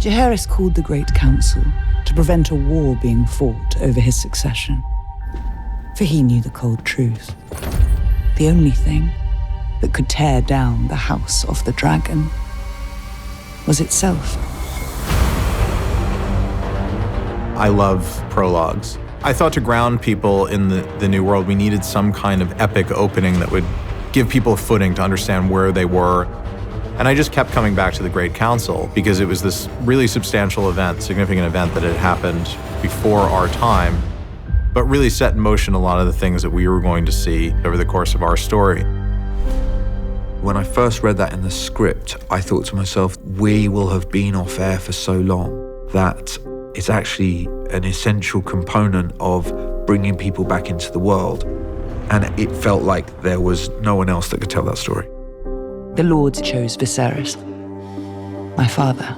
Jaehaerys called the Great Council to prevent a war being fought over his succession. For he knew the cold truth. The only thing that could tear down the House of the Dragon was itself. I love prologues. I thought to ground people in the new world, we needed some kind of epic opening that would give people a footing to understand where they were. And I just kept coming back to the Great Council because it was this really substantial event, significant event that had happened before our time, but really set in motion a lot of the things that we were going to see over the course of our story. When I first read that in the script, I thought to myself, we will have been off air for so long that it's actually an essential component of bringing people back into the world. And it felt like there was no one else that could tell that story. The Lords chose Viserys, my father.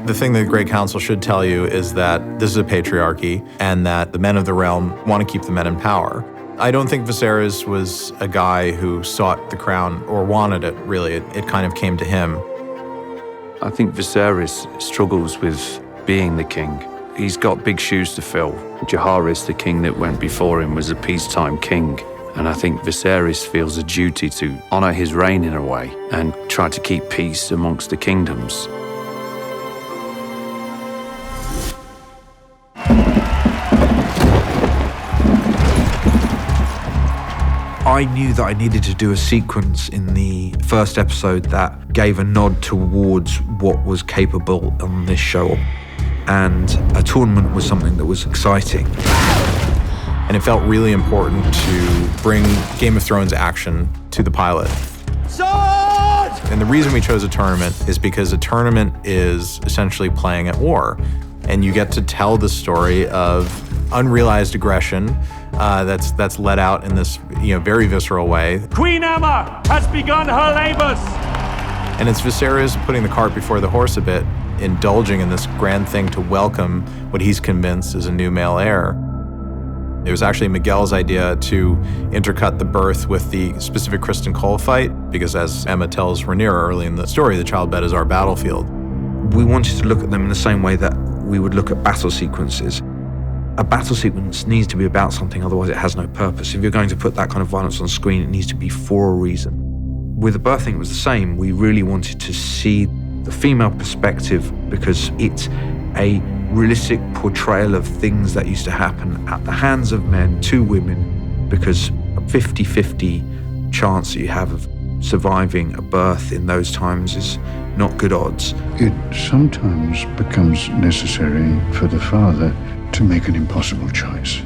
The thing that the Great Council should tell you is that this is a patriarchy and that the men of the realm want to keep the men in power. I don't think Viserys was a guy who sought the crown or wanted it, really. It kind of came to him. I think Viserys struggles with being the king. He's got big shoes to fill. Jaehaerys, the king that went before him, was a peacetime king. And I think Viserys feels a duty to honor his reign in a way and try to keep peace amongst the kingdoms. I knew that I needed to do a sequence in the first episode that gave a nod towards what was capable on this show. And a tournament was something that was exciting. And it felt really important to bring Game of Thrones action to the pilot. Sword! And the reason we chose a tournament is because a tournament is essentially playing at war. And you get to tell the story of unrealized aggression that's let out in this very visceral way. Queen Aemma has begun her labors! And it's Viserys putting the cart before the horse a bit, indulging in this grand thing to welcome what he's convinced is a new male heir. It was actually Miguel's idea to intercut the birth with the specific Criston Cole fight, because as Aemma tells Rhaenyra early in the story, the childbed is our battlefield. We wanted to look at them in the same way that we would look at battle sequences. A battle sequence needs to be about something, otherwise it has no purpose. If you're going to put that kind of violence on screen, it needs to be for a reason. With the birthing, it was the same. We really wanted to see the female perspective because it's a realistic portrayal of things that used to happen at the hands of men to women, because a 50-50 chance that you have of surviving a birth in those times is not good odds. It sometimes becomes necessary for the father to make an impossible choice.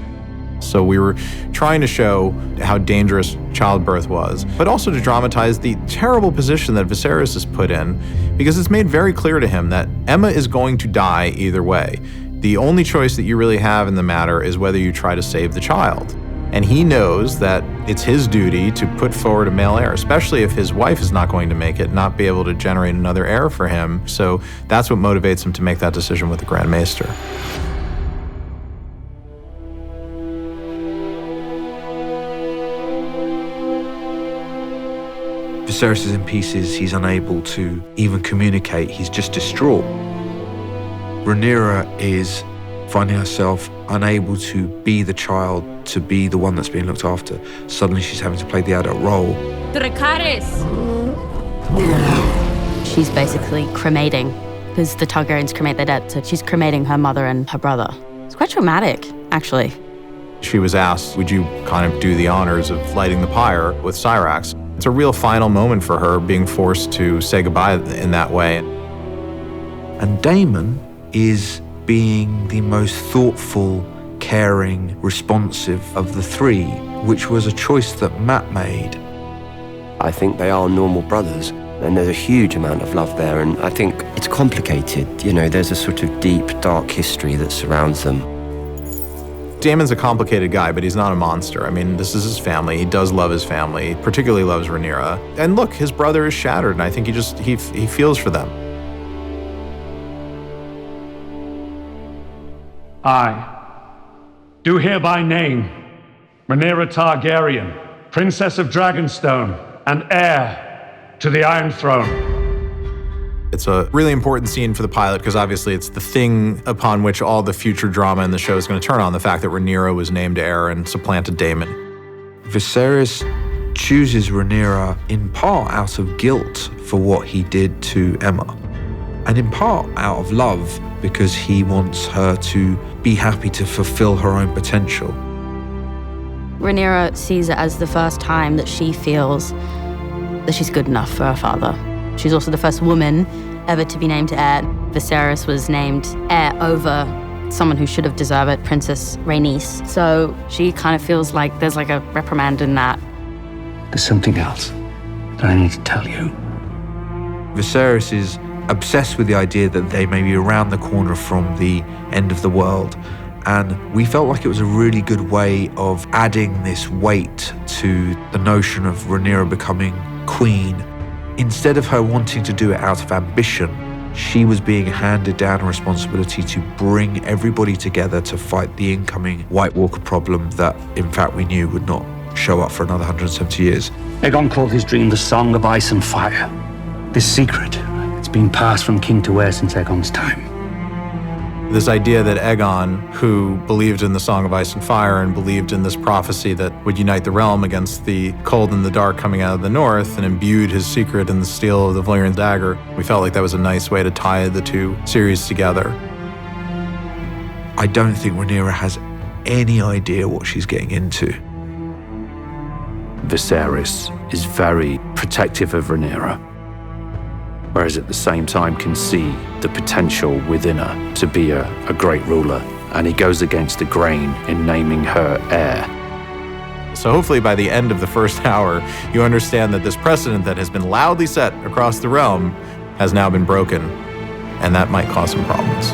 So we were trying to show how dangerous childbirth was, but also to dramatize the terrible position that Viserys is put in, because it's made very clear to him that Aemma is going to die either way. The only choice that you really have in the matter is whether you try to save the child. And he knows that it's his duty to put forward a male heir, especially if his wife is not going to make it, not be able to generate another heir for him. So that's what motivates him to make that decision with the Grand Maester. Viserys is in pieces, he's unable to even communicate, he's just distraught. Rhaenyra is finding herself unable to be the child, to be the one that's being looked after. Suddenly she's having to play the adult role. She's basically cremating, because the Targaryens cremate their dead, so she's cremating her mother and her brother. It's quite traumatic, actually. She was asked, would you kind of do the honors of lighting the pyre with Syrax? It's a real final moment for her, being forced to say goodbye in that way. And Daemon is being the most thoughtful, caring, responsive of the three, which was a choice that Matt made. I think they are normal brothers, and there's a huge amount of love there, and I think it's complicated. There's a sort of deep, dark history that surrounds them. Daemon's a complicated guy, but he's not a monster. I mean, this is his family. He does love his family, particularly loves Rhaenyra. And look, his brother is shattered, and I think he feels for them. I do hereby name Rhaenyra Targaryen, Princess of Dragonstone and heir to the Iron Throne. It's a really important scene for the pilot because obviously it's the thing upon which all the future drama in the show is going to turn on, the fact that Rhaenyra was named heir and supplanted Daemon. Viserys chooses Rhaenyra in part out of guilt for what he did to Aemma, and in part out of love because he wants her to be happy to fulfill her own potential. Rhaenyra sees it as the first time that she feels that she's good enough for her father. She's also the first woman ever to be named heir. Viserys was named heir over someone who should have deserved it, Princess Rhaenys. So she kind of feels like there's like a reprimand in that. There's something else that I need to tell you. Viserys is obsessed with the idea that they may be around the corner from the end of the world. And we felt like it was a really good way of adding this weight to the notion of Rhaenyra becoming queen. Instead of her wanting to do it out of ambition, she was being handed down a responsibility to bring everybody together to fight the incoming White Walker problem that, in fact, we knew would not show up for another 170 years. Aegon called his dream the Song of Ice and Fire. This secret, it's been passed from king to heir since Aegon's time. This idea that Aegon, who believed in the Song of Ice and Fire and believed in this prophecy that would unite the realm against the cold and the dark coming out of the north and imbued his secret in the steel of the Valyrian dagger, we felt like that was a nice way to tie the two series together. I don't think Rhaenyra has any idea what she's getting into. Viserys is very protective of Rhaenyra, whereas at the same time can see the potential within her to be a great ruler, and he goes against the grain in naming her heir. So hopefully by the end of the first hour, you understand that this precedent that has been loudly set across the realm has now been broken, and that might cause some problems.